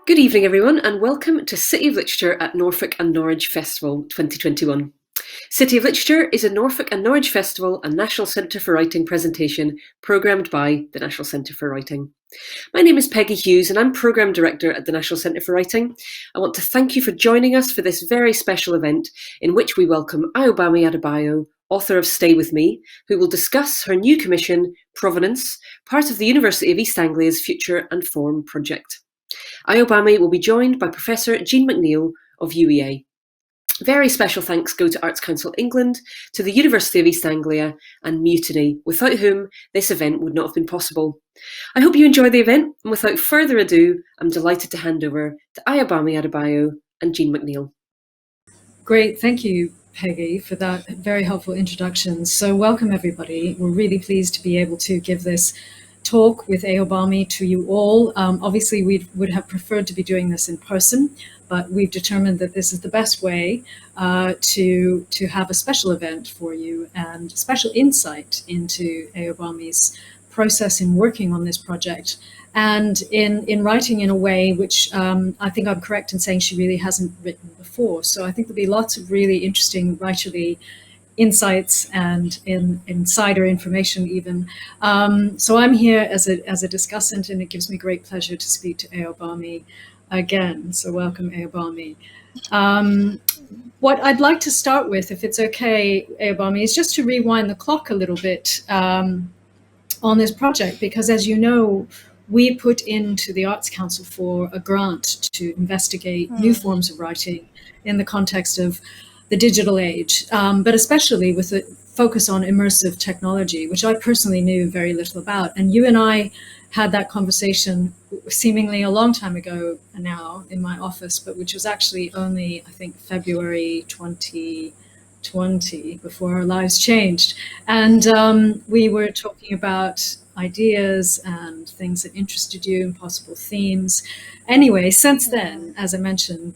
Good evening, everyone, and welcome to City of Literature at Norfolk and Norwich Festival 2021. City of Literature is a Norfolk and Norwich Festival and National Centre for Writing presentation programmed by the National Centre for Writing. My name is Peggy Hughes and I'm Programme Director at the National Centre for Writing. I want to thank you for joining us for this very special event in which we welcome Ayòbámi Adébáyò, author of Stay With Me, who will discuss her new commission, Provenance, part of the University of East Anglia's Future and Form project. Ayòbámi will be joined by Professor Jean McNeil of UEA. Very special thanks go to Arts Council England, to the University of East Anglia and Mutiny, without whom this event would not have been possible. I hope you enjoy the event, and without further ado, I'm delighted to hand over to Ayòbámi Adébáyò and Jean McNeil. Great, thank you, Peggy, for that very helpful introduction. So welcome, everybody. We're really pleased to be able to give this talk with Ayòbámi to you all. Obviously, we would have preferred to be doing this in person, but we've determined that this is the best way to have a special event for you and special insight into Ayòbámi's process in working on this project and in writing in a way which I think I'm correct in saying she really hasn't written before. So I think there'll be lots of really interesting writerly insights and insider information even. So I'm here as a discussant, and it gives me great pleasure to speak to Ayòbámi again. So welcome, Ayòbámi. What I'd like to start with, if it's okay, Ayòbámi, is just to rewind the clock a little bit on this project, because as you know, we put into the Arts Council for a grant to investigate new forms of writing in the context of the digital age, but especially with a focus on immersive technology, which I personally knew very little about. And you and I had that conversation seemingly a long time ago now in my office, but which was actually only, I think, February 2020, before our lives changed. And we were talking about ideas and things that interested you and possible themes. Anyway, since then, as I mentioned,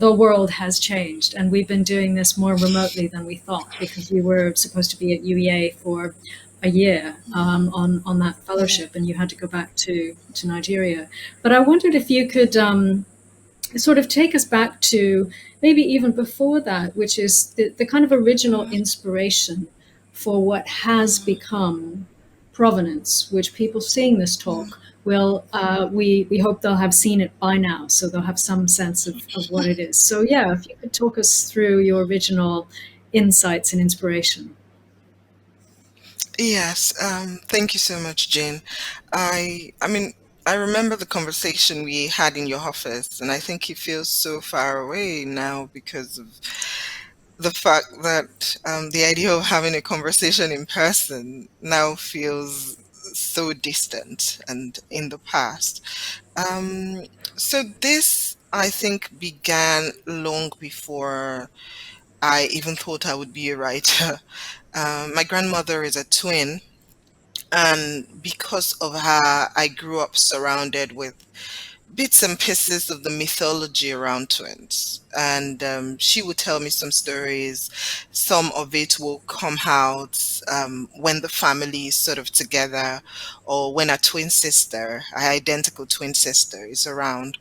the world has changed, and we've been doing this more remotely than we thought, because we were supposed to be at UEA for a year on that fellowship, and you had to go back to Nigeria. But I wondered if you could sort of take us back to maybe even before that, which is the kind of original inspiration for what has become Provenance, which people seeing this talk will, we hope they'll have seen it by now, so they'll have some sense of what it is. So yeah, if you could talk us through your original insights and inspiration. Yes, thank you so much, Jane. I mean, I remember the conversation we had in your office, and I think it feels so far away now because of the fact that the idea of having a conversation in person now feels so distant and in the past. So this, I think, began long before I even thought I would be a writer. My grandmother is a twin, and because of her, I grew up surrounded with bits and pieces of the mythology around twins. And she would tell me some stories. Some of it will come out when the family is sort of together, or when a twin sister, an identical twin sister, is around.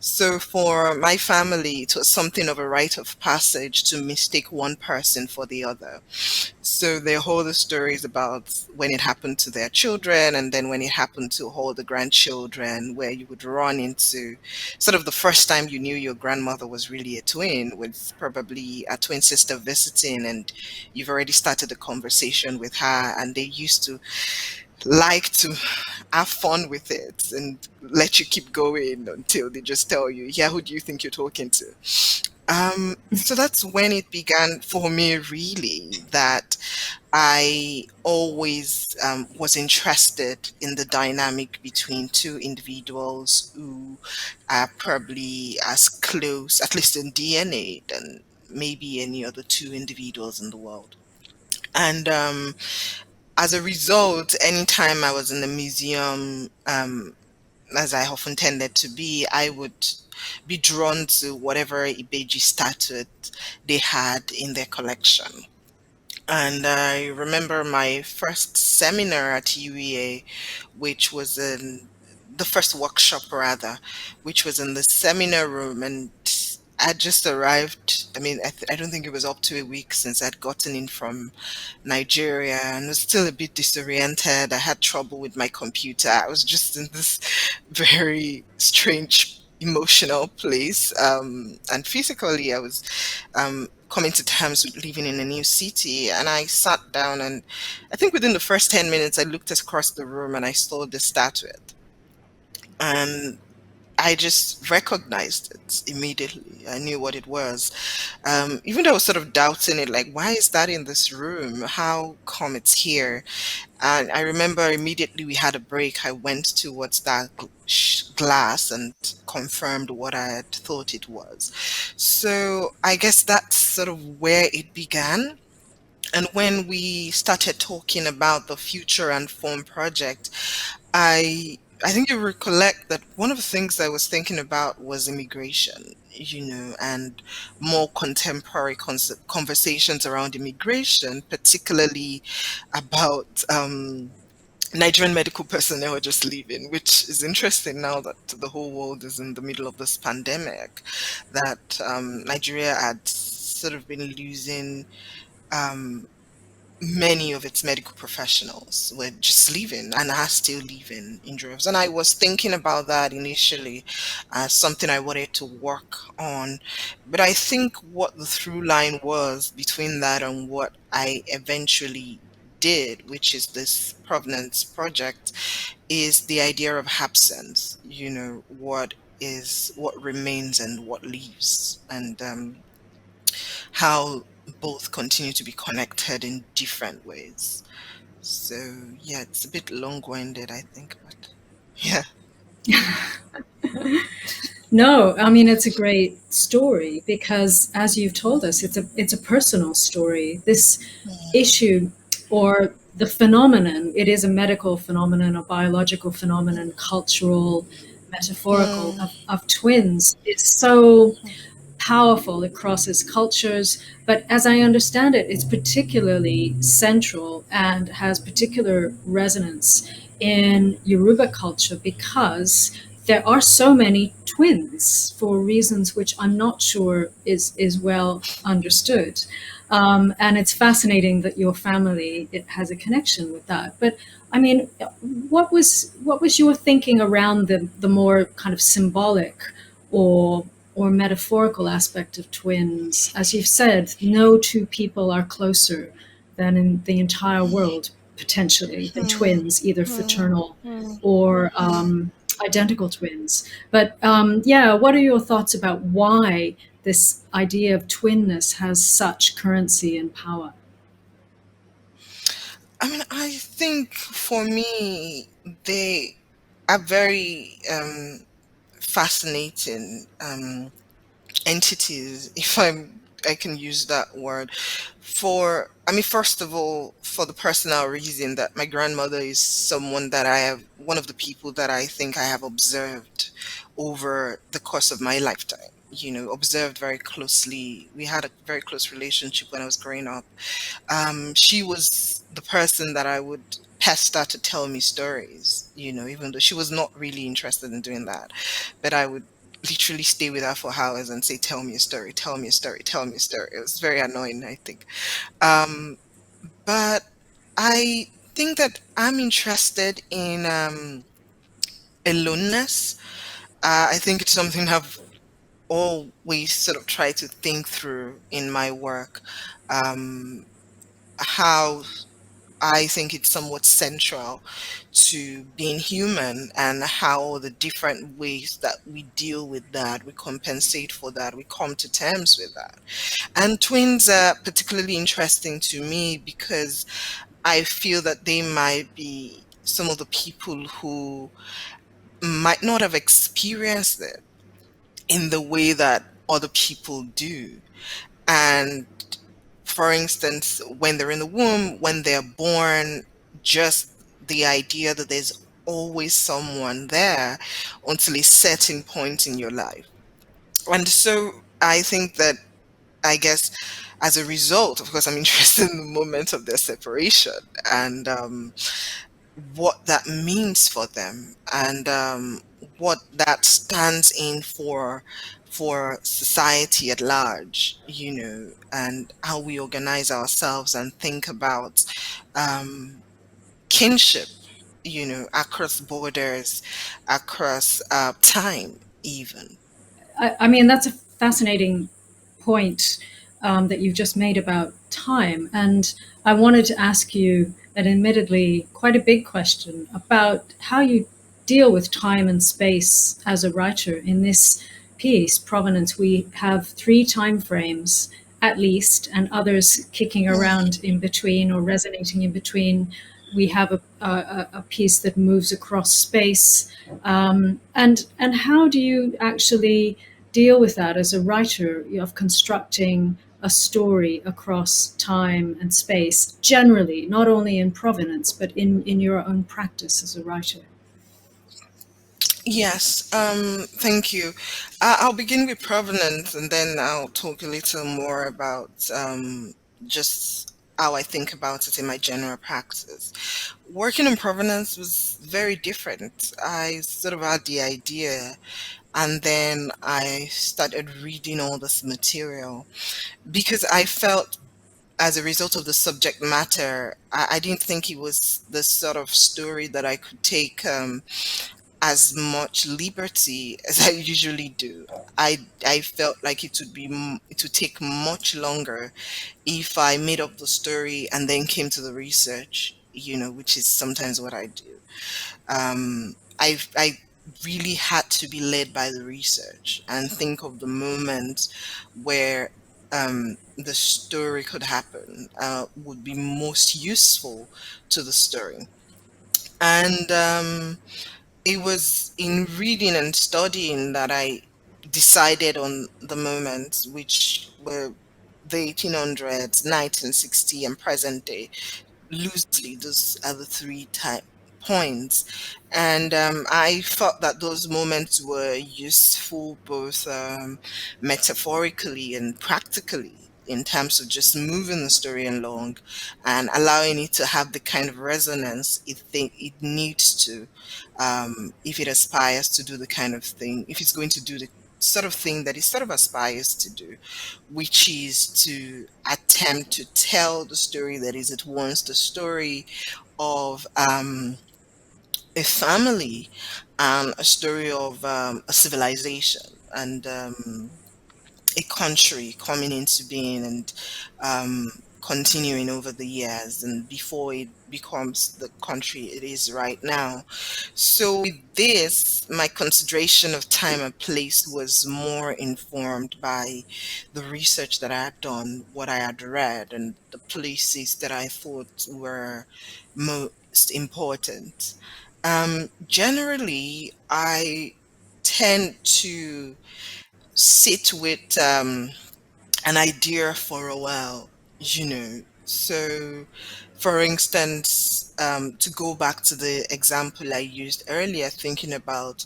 So for my family, it was something of a rite of passage to mistake one person for the other. So they hold the stories about when it happened to their children, and then when it happened to all the grandchildren, where you would run into sort of the first time you knew your grandmother was really a twin, with probably a twin sister visiting, and you've already started a conversation with her, and they used to like to have fun with it and let you keep going until they just tell you, yeah, who do you think you're talking to? So that's when it began for me, really, that I always was interested in the dynamic between two individuals who are probably as close, at least in DNA, than maybe any other two individuals in the world. And as a result, anytime I was in the museum, as I often tended to be, I would be drawn to whatever ibeji statuette they had in their collection. And I remember my first seminar at UEA, which was the first workshop rather, which was in the seminar room, and I just arrived. I mean, I don't think it was up to a week since I'd gotten in from Nigeria and was still a bit disoriented. I had trouble with my computer. I was just in this very strange emotional place. And physically, I was coming to terms with living in a new city. And I sat down, and I think within the first 10 minutes, I looked across the room and I saw the statuette. And I just recognized it immediately. I knew what it was. Even though I was sort of doubting it, like, why is that in this room? How come it's here? And I remember immediately we had a break. I went towards that glass and confirmed what I had thought it was. So I guess that's sort of where it began. And when we started talking about the Future and Form project, I think you recollect that one of the things I was thinking about was immigration, and more contemporary conversations around immigration, particularly about Nigerian medical personnel just leaving, which is interesting now that the whole world is in the middle of this pandemic, that Nigeria had sort of been losing um, many of its medical professionals were just leaving and are still leaving in droves. And I was thinking about that initially as something I wanted to work on. But I think what the through line was between that and what I eventually did, which is this Provenance project, is the idea of absence, what remains and what leaves. And how both continue to be connected in different ways. So yeah, it's a bit long-winded, I think, but yeah. No, I mean it's a great story because, as you've told us, it's a personal story. This issue or the phenomenon, it is a medical phenomenon, a biological phenomenon, cultural, metaphorical, Mm, of twins is so powerful. It crosses cultures, but as I understand it, it's particularly central and has particular resonance in Yoruba culture because there are so many twins for reasons which I'm not sure is well understood. And it's fascinating that your family it has a connection with that. But I mean, what was your thinking around the more kind of symbolic or metaphorical aspect of twins? As you've said, no two people are closer than in the entire world potentially than mm, twins, either mm, fraternal mm, or mm. identical twins. But yeah, what are your thoughts about why this idea of twinness has such currency and power? I mean, I think for me, they are very fascinating entities, if I can use that word. I mean, first of all, for the personal reason that my grandmother is someone that I have, one of the people that I think I have observed over the course of my lifetime. Observed very closely. We had a very close relationship when I was growing up. She was the person that I would pester to tell me stories, even though she was not really interested in doing that. But I would literally stay with her for hours and say, tell me a story, tell me a story, tell me a story. It was very annoying, I think. Um, but I think that I'm interested in aloneness. I think it's something I've always sort of tried to think through in my work. Um, how I think it's somewhat central to being human and how the different ways that we deal with that, we compensate for that, we come to terms with that. And twins are particularly interesting to me because I feel that they might be some of the people who might not have experienced it in the way that other people do. And for instance, when they're in the womb, when they're born, just the idea that there's always someone there until a certain point in your life. And so I think that, I guess, as a result, of course, I'm interested in the moment of their separation. And what that means for them, and what that stands in for society at large, and how we organize ourselves and think about um, kinship, across borders, across time, even. I mean, that's a fascinating point that you've just made about time. And I wanted to ask you an admittedly quite a big question about how you deal with time and space as a writer. In this piece, Provenance, we have three time frames at least, and others kicking around in between or resonating in between. We have a piece that moves across space. And how do you actually deal with that as a writer of constructing a story across time and space generally, not only in Provenance, but in your own practice as a writer? Yes, thank you. I'll begin with provenance, and then I'll talk a little more about just how I think about it in my general practice. Working in provenance was very different. I sort of had the idea, and then I started reading all this material because I felt, as a result of the subject matter, I didn't think it was the sort of story that I could take as much liberty as I usually do. I felt like it would take much longer if I made up the story and then came to the research, which is sometimes what I do. I really had to be led by the research and think of the moment where the story could happen, would be most useful to the story. And it was in reading and studying that I decided on the moments, which were the 1800s, 1960, and present day. Loosely, those are the three time points. And I felt that those moments were useful both metaphorically and practically, in terms of just moving the story along and allowing it to have the kind of resonance it needs to, if it aspires to do the kind of thing, if it's going to do the sort of thing that it sort of aspires to do, which is to attempt to tell the story that is at once the story of a family and a story of a civilization, and a country coming into being and um, continuing over the years and before it becomes the country it is right now. So, with this, my consideration of time and place was more informed by the research that I had done, what I had read, and the places that I thought were most important. Generally, I tend to sit with an idea for a while, So, for instance, to go back to the example I used earlier, thinking about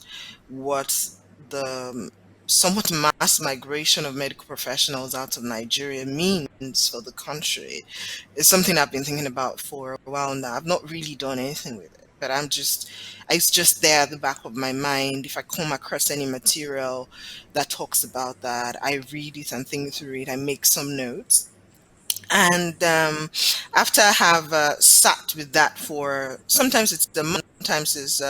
what the somewhat mass migration of medical professionals out of Nigeria means for the country, is something I've been thinking about for a while now. I've not really done anything with it, but it's just there at the back of my mind. If I come across any material that talks about that, I read it and think through it. I make some notes. And after I have sat with that for, sometimes it's a month, sometimes it's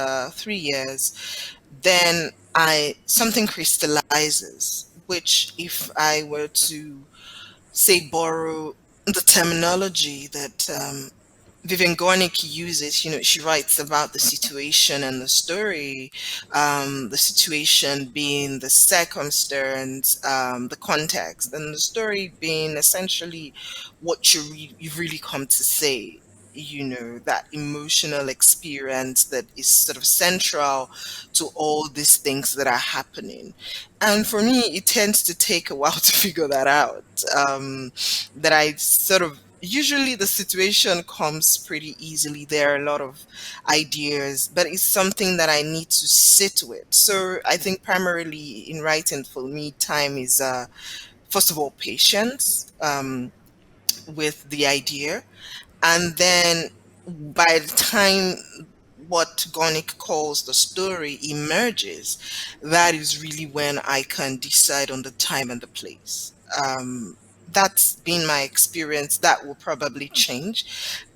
3 years, then I something crystallizes. Which, if I were to say borrow the terminology that Vivian Gornick uses, she writes about the situation and the story, the situation being the circumstance, the context, and the story being essentially what you've really come to say. That emotional experience that is sort of central to all these things that are happening. And for me, it tends to take a while to figure that out. That I sort of usually the situation comes pretty easily. There are a lot of ideas, but it's something that I need to sit with. So I think primarily in writing for me, time is first of all patience with the idea, and then by the time what Gornick calls the story emerges, that is really when I can decide on the time and the place. That's been my experience. That will probably change,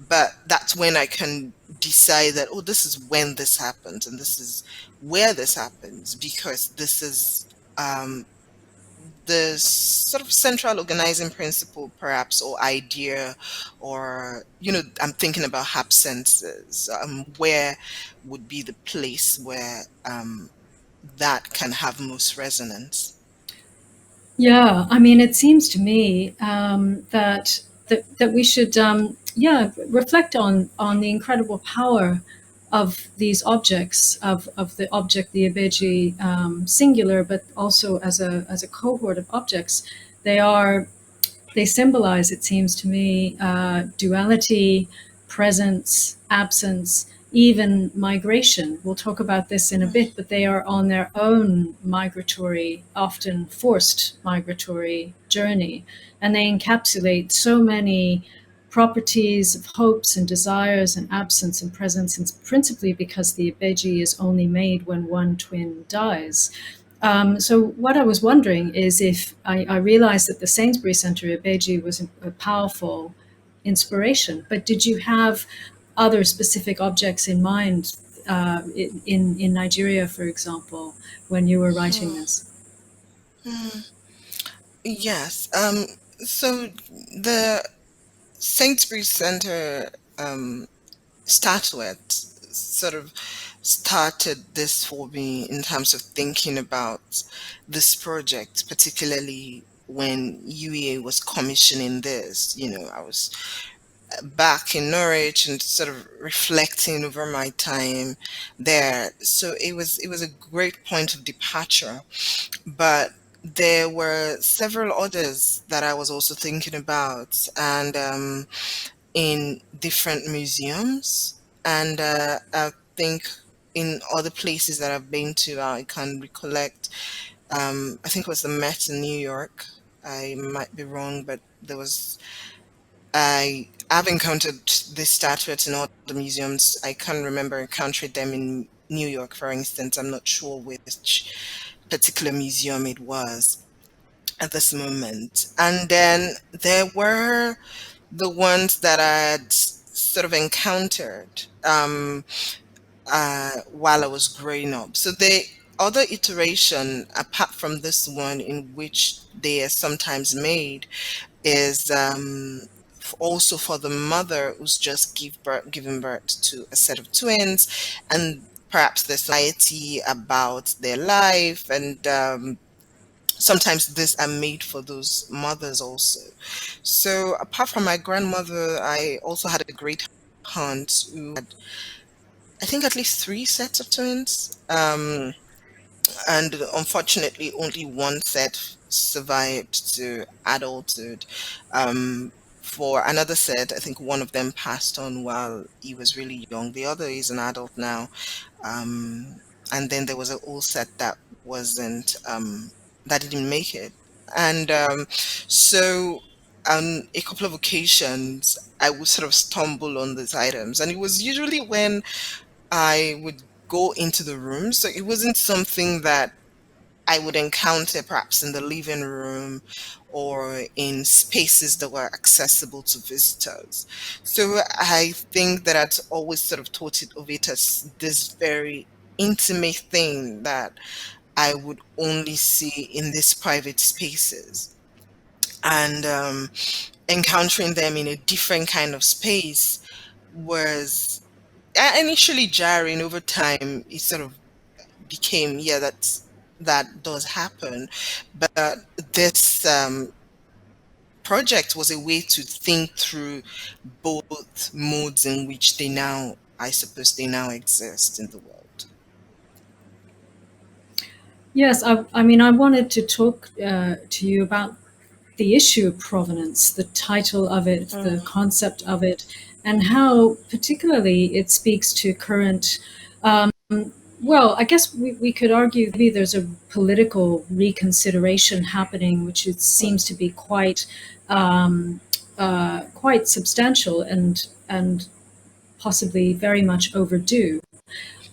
but that's when I can decide that, oh, this is when this happens and this is where this happens, because this is the sort of central organizing principle, perhaps, or idea, or, I'm thinking about absences. Where would be the place where that can have most resonance? Yeah, I mean, it seems to me that we should, reflect on the incredible power of these objects, of the object, the ibeji, singular, but also as a cohort of objects. They are they symbolize, it seems to me, duality, presence, absence, even migration. We'll talk about this in a bit, but they are on their own migratory, often forced migratory journey. And they encapsulate so many properties of hopes and desires and absence and presence, and principally because the ibeji is only made when one twin dies. So what I was wondering is if I realized that the Sainsbury Centre Ibeji was a powerful inspiration, but did you have other specific objects in mind in Nigeria, for example, when you were writing this? Hmm. Yes. So the Sainsbury Centre statuette sort of started this for me in terms of thinking about this project, particularly when UEA was commissioning this. I was back in Norwich and sort of reflecting over my time there. So it was a great point of departure. But there were several others that I was also thinking about, and in different museums. And I think in other places that I've been to, I can recollect. I think it was the Met in New York. I might be wrong, but I've encountered these statuettes in all the museums. I can't remember encountering them in New York, for instance. I'm not sure which particular museum it was at this moment. And then there were the ones that I'd sort of encountered while I was growing up. So the other iteration, apart from this one, in which they are sometimes made, is also for the mother who's just giving birth to a set of twins, and perhaps the society about their life, and sometimes these are made for those mothers also. So apart from my grandmother, I also had a great aunt who had, I think, at least three sets of twins. And unfortunately, only one set survived to adulthood. For another set, I think one of them passed on while he was really young. The other is an adult now. Um, and then there was an old set that wasn't, that didn't make it. And so on a couple of occasions, I would sort of stumble on these items. And it was usually when I would go into the room. So it wasn't something that I would encounter perhaps in the living room or in spaces that were accessible to visitors. So I think that I'd always sort of thought of it as this very intimate thing that I would only see in these private spaces. And encountering them in a different kind of space was initially jarring. Over time it sort of became, yeah, that does happen. But this project was a way to think through both modes in which they now, I suppose, they now exist in the world. Yes, I mean, I wanted to talk to you about the issue of provenance, the title of it, the concept of it, and how particularly it speaks to current. Well, I guess we could argue maybe there's a political reconsideration happening, which it seems to be quite quite substantial and possibly very much overdue,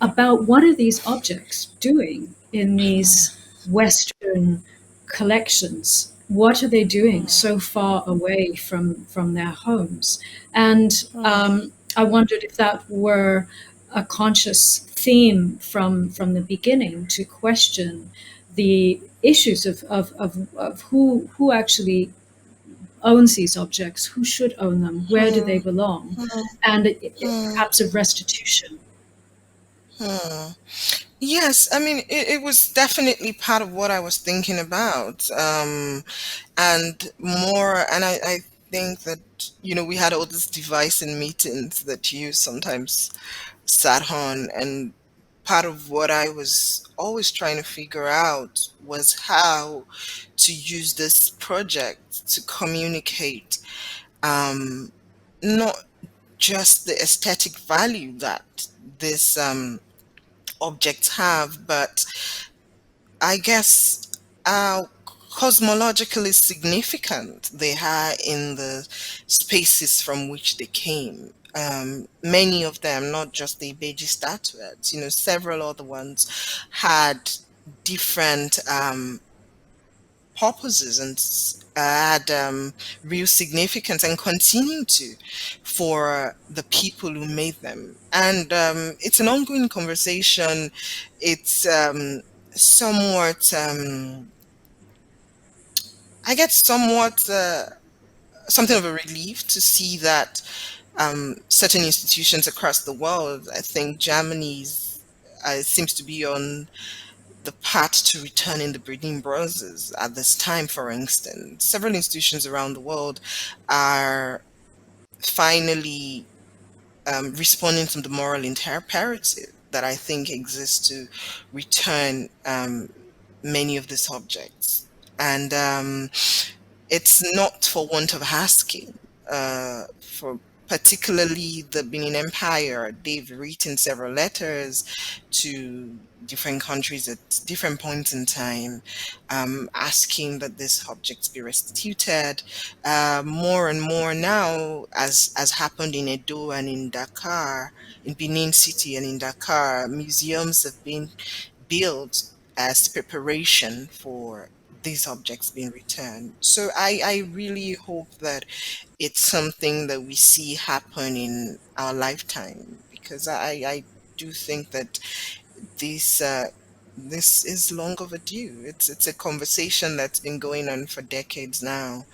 about what are these objects doing in these Western collections? What are they doing so far away from their homes? And I wondered if that were a conscious theme from the beginning, to question the issues of who actually owns these objects, who should own them, where do they belong, and perhaps of restitution. Yes, I mean, it was definitely part of what I was thinking about. And more, and I think that, we had all these device and meetings that you sometimes sat on. And part of what I was always trying to figure out was how to use this project to communicate, um, not just the aesthetic value that this objects have, but I guess how cosmologically significant they are in the spaces from which they came. Many of them, not just the ibeji statuettes, several other ones had different purposes and had real significance, and continue to, for the people who made them. And it's an ongoing conversation. It's somewhat, I get somewhat something of a relief to see that certain institutions across the world, I think Germany's seems to be on the path to returning the breeding Brothers at this time, for instance. Several institutions around the world are finally responding to the moral imperative that I think exists to return many of these objects. And it's not for want of asking. For particularly the Benin Empire, they've written several letters to different countries at different points in time, asking that these objects be restituted. More and more now, as happened in Edo and in Dakar, in Benin City and in Dakar, museums have been built as preparation for these objects being returned. So I really hope that it's something that we see happen in our lifetime, because I do think that this this is long overdue. It's a conversation that's been going on for decades now,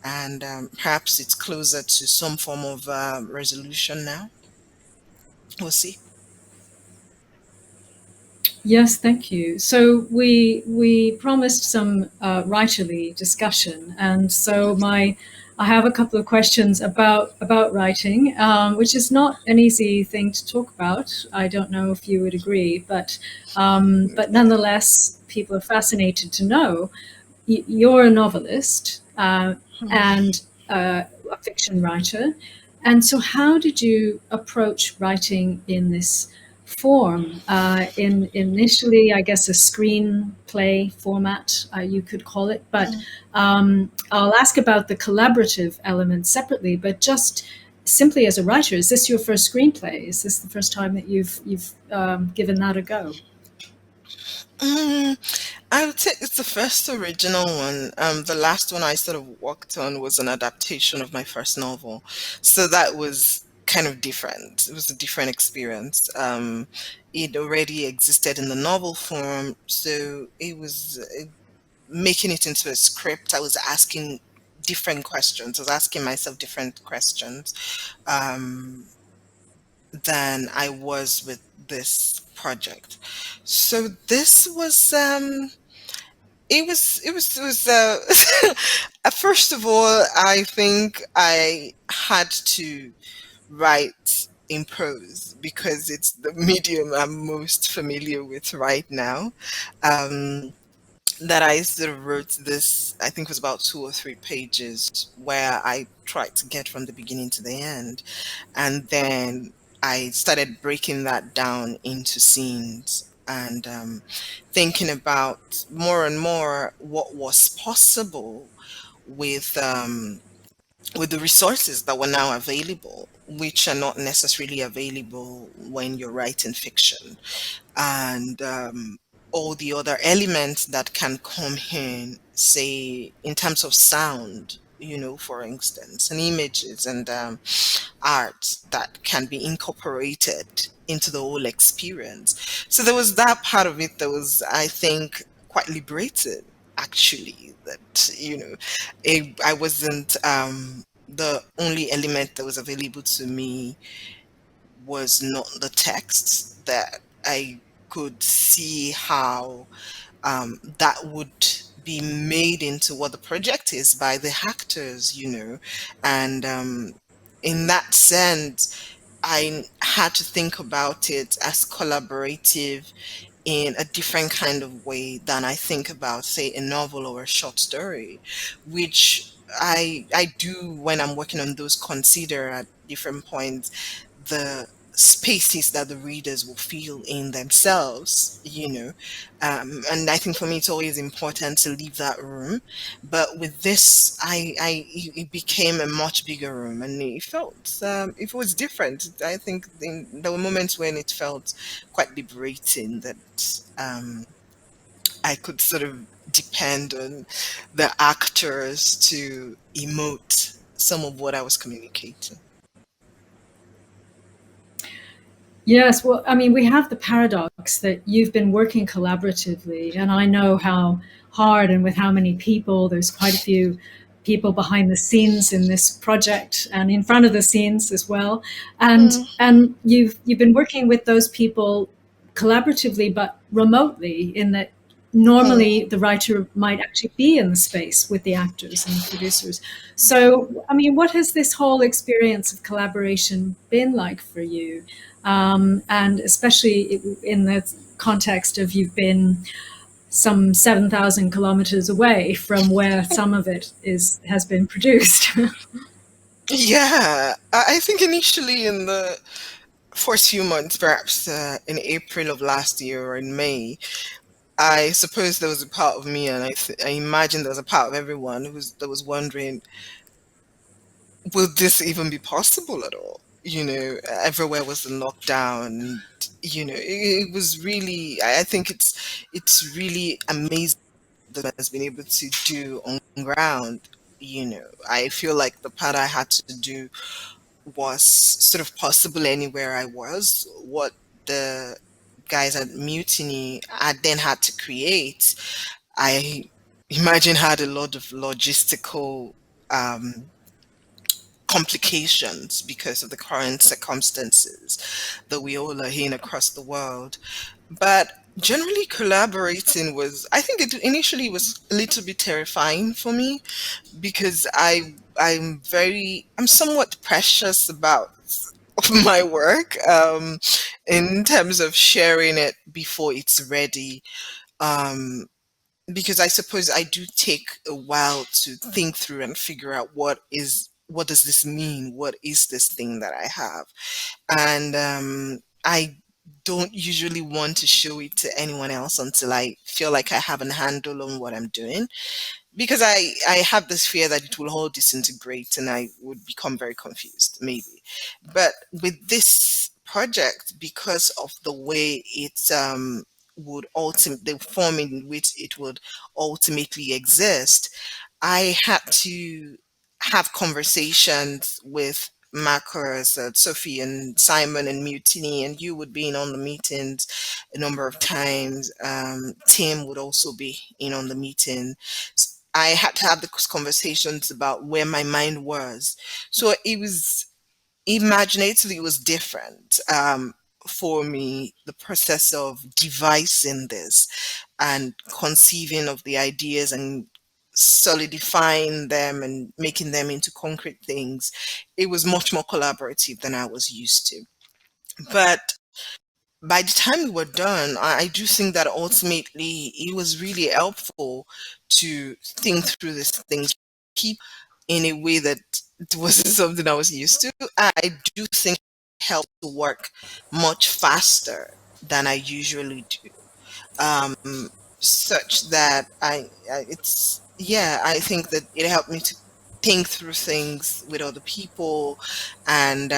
and perhaps it's closer to some form of resolution now. We'll see. Yes, thank you. So we promised some writerly discussion, and so I have a couple of questions about writing, which is not an easy thing to talk about. I don't know if you would agree, but nonetheless, people are fascinated to know. You're a novelist and a fiction writer, and so how did you approach writing in this form? In initially, I guess, a screenplay format, you could call it. But I'll ask about the collaborative element separately. But just simply as a writer, is this your first screenplay? Is this the first time that you've given that a go? Mm, I would say it's the first original one. The last one I sort of worked on was an adaptation of my first novel. So that was kind of different. It was a different experience. It already existed in the novel form, so it was making it into a script. I was asking different questions. I was asking myself different questions um, than I was with this project. So this was first of all, I think I had to write in prose because it's the medium I'm most familiar with right now. Um, that I sort of wrote this, I think it was about 2 or 3 pages, where I tried to get from the beginning to the end. And then I started breaking that down into scenes and thinking about more and more what was possible with with the resources that were now available, which are not necessarily available when you're writing fiction, and all the other elements that can come in, say, in terms of sound, for instance, and images and art that can be incorporated into the whole experience. So there was that part of it that was, I think, quite liberating, actually, that, I wasn't, the only element that was available to me was not the text, that I could see how that would be made into what the project is by the actors, and in that sense, I had to think about it as collaborative in a different kind of way than I think about, say, a novel or a short story, which I do when I'm working on those, consider at different points the spaces that the readers will feel in themselves, and I think for me it's always important to leave that room. But with this, it became a much bigger room, and it was different. I think there were moments when it felt quite liberating, that I could sort of depend on the actors to emote some of what I was communicating. Yes, well, I mean, we have the paradox that you've been working collaboratively, and I know how hard and with how many people. There's quite a few people behind the scenes in this project and in front of the scenes as well. And you've been working with those people collaboratively but remotely, in that normally the writer might actually be in the space with the actors and the producers. So, I mean, what has this whole experience of collaboration been like for you? And especially in the context of you've been some 7,000 kilometers away from where some of it has been produced. Yeah, I think initially in the first few months, perhaps in April of last year or in May, I suppose there was a part of me, and I imagine there was a part of everyone that was wondering, will this even be possible at all? Everywhere was in lockdown, and it was really. I think it's really amazing that has been able to do on ground. I feel like the part I had to do was sort of possible anywhere I was. What the guys at Mutiny I then had to create, I imagine had a lot of logistical um, complications because of the current circumstances that we all are in across the world. But generally, collaborating was, I think it initially was a little bit terrifying for me, because I'm somewhat precious about my work, in terms of sharing it before it's ready. Um, because I suppose I do take a while to think through and figure out what does this mean? What is this thing that I have? And I don't usually want to show it to anyone else until I feel like I have a handle on what I'm doing, because I have this fear that it will all disintegrate and I would become very confused, maybe. But with this project, because of the way it would ultimately, the form in which it would ultimately exist, I had to have conversations with Marcus, Sophie, and Simon, and Mutiny, and you would be in on the meetings a number of times. Tim would also be in on the meeting. I had to have those conversations about where my mind was. So it was, imaginatively, it was different, for me, the process of devising this and conceiving of the ideas and solidifying them and making them into concrete things. It was much more collaborative than I was used to. But by the time we were done, I do think that ultimately it was really helpful to think through these things, keep in a way that it wasn't something I was used to. I do think it helped to work much faster than I usually do. Um, Such that I think that it helped me to think through things with other people, and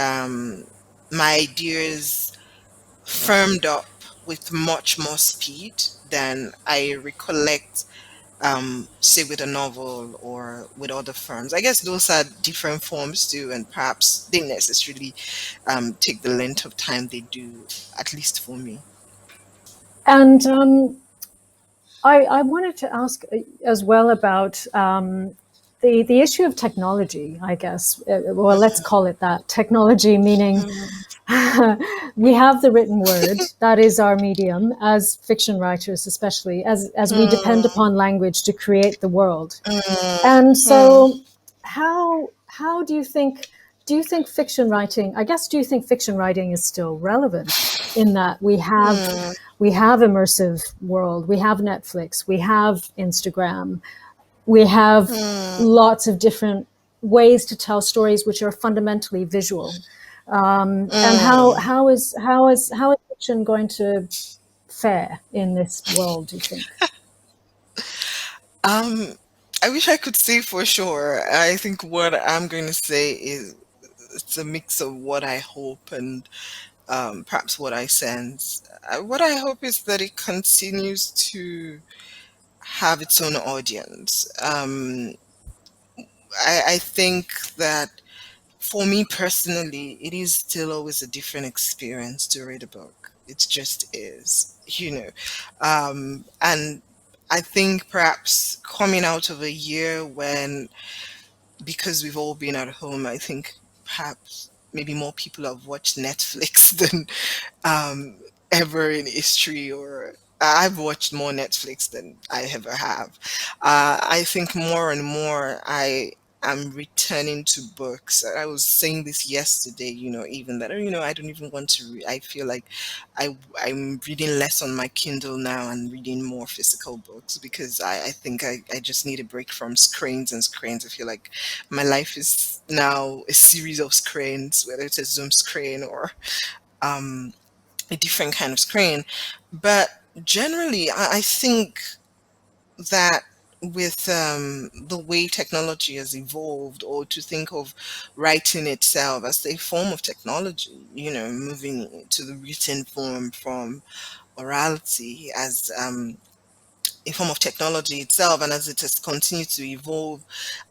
my ideas firmed up with much more speed than I recollect, say with a novel or with other forms. I guess those are different forms too, and perhaps they necessarily take the length of time they do, at least for me. And I wanted to ask as well about the issue of technology, I guess. Well, let's call it that. Technology meaning we have the written word, that is our medium as fiction writers, especially as we depend upon language to create the world. And so how do you think fiction writing, I guess, do you think fiction writing is still relevant in that we have immersive world, we have Netflix, we have Instagram, we have lots of different ways to tell stories which are fundamentally visual. And how is fiction going to fare in this world, do you think? Um, I wish I could say for sure. I think what I'm going to say is it's a mix of what I hope and perhaps what I sense. What I hope is that it continues to have its own audience. I think that for me personally, it is still always a different experience to read a book. It just is, you know. And I think perhaps coming out of a year when, because we've all been at home, I think perhaps maybe more people have watched Netflix than um, ever in history, or I've watched more Netflix than I ever have. I think more and more I am returning to books. I was saying this yesterday, even that, I don't even want to read. I feel like I'm reading less on my Kindle now and reading more physical books because I think I just need a break from screens and screens. I feel like my life is now a series of screens, whether it's a Zoom screen or um, a different kind of screen. But generally, I think that with the way technology has evolved, or to think of writing itself as a form of technology, moving to the written form from orality as a form of technology itself, and as it has continued to evolve,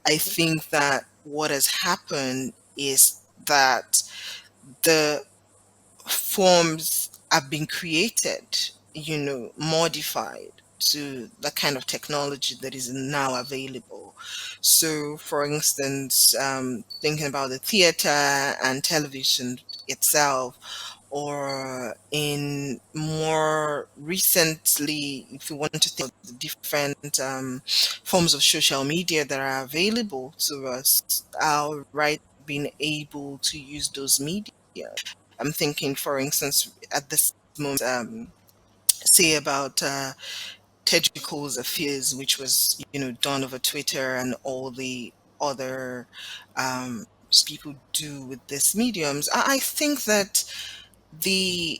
I think that what has happened is that the forms have been created, modified to the kind of technology that is now available. So, for instance, thinking about the theater and television itself, or in more recently, if you want to think of the different forms of social media that are available to us, our right being able to use those media. I'm thinking, for instance, at this moment, say about Tejico's affairs, which was, done over Twitter, and all the other people do with these mediums. I think that the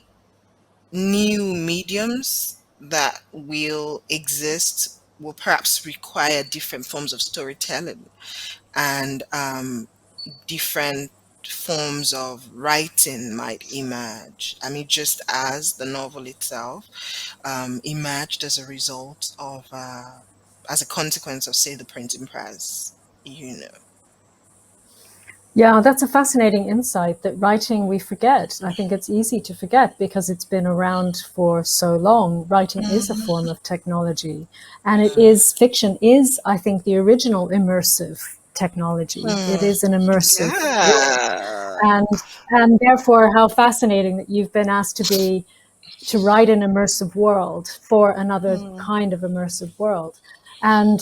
new mediums that will exist will perhaps require different forms of storytelling, and different forms of writing might emerge. I mean, just as the novel itself emerged as a result of, as a consequence of, say, the printing press, you know. Yeah, that's a fascinating insight that writing we forget. I think it's easy to forget because it's been around for so long. Writing is a form of technology, and it is, fiction is, I think, the original immersive technology. It is an immersive world. Yeah. And therefore, how fascinating that you've been asked to write an immersive world for another kind of immersive world. And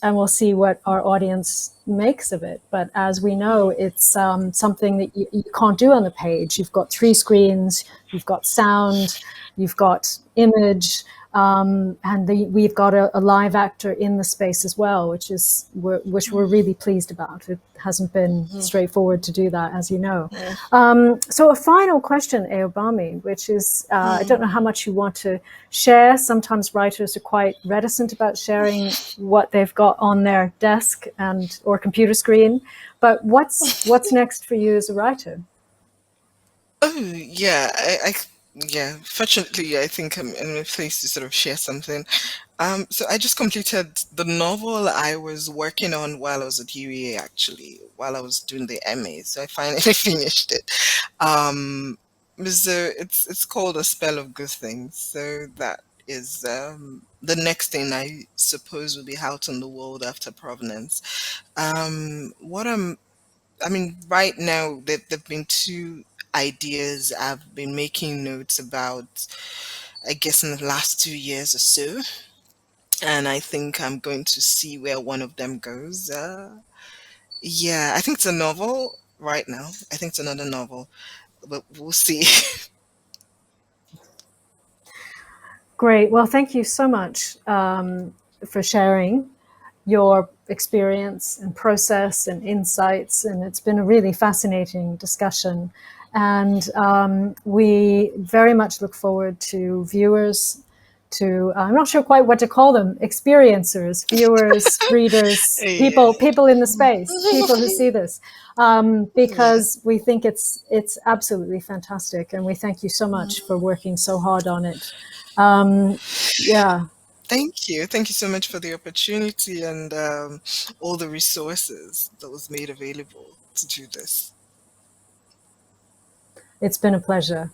we'll see what our audience makes of it. But as we know, it's something that you can't do on the page. You've got three screens, you've got sound, you've got image. And we've got a live actor in the space as well, which we're really pleased about. It hasn't been straightforward to do that, as you know. So a final question, Ayòbámi, which is, I don't know how much you want to share. Sometimes writers are quite reticent about sharing what they've got on their desk or computer screen. But what's next for you as a writer? Oh yeah, yeah. Fortunately, I think I'm in a place to sort of share something. So I just completed the novel I was working on while I was at UEA, actually, while I was doing the MA. So I finally finished it. So it's called A Spell of Good Things. So that is the next thing I suppose will be out in the world after Provenance. I mean, right now there've been two ideas I've been making notes about, I guess, in the last 2 years or so, and I think I'm going to see where one of them goes. Yeah, I think it's a novel right now. I think it's another novel, but we'll see. Great. Well, thank you so much for sharing your experience and process and insights. And it's been a really fascinating discussion. And we very much look forward to viewers, I'm not sure quite what to call them, experiencers, viewers, readers, Yeah. people in the space, people who see this, because we think it's absolutely fantastic. And we thank you so much for working so hard on it. Yeah. Thank you. Thank you so much for the opportunity and all the resources that was made available to do this. It's been a pleasure.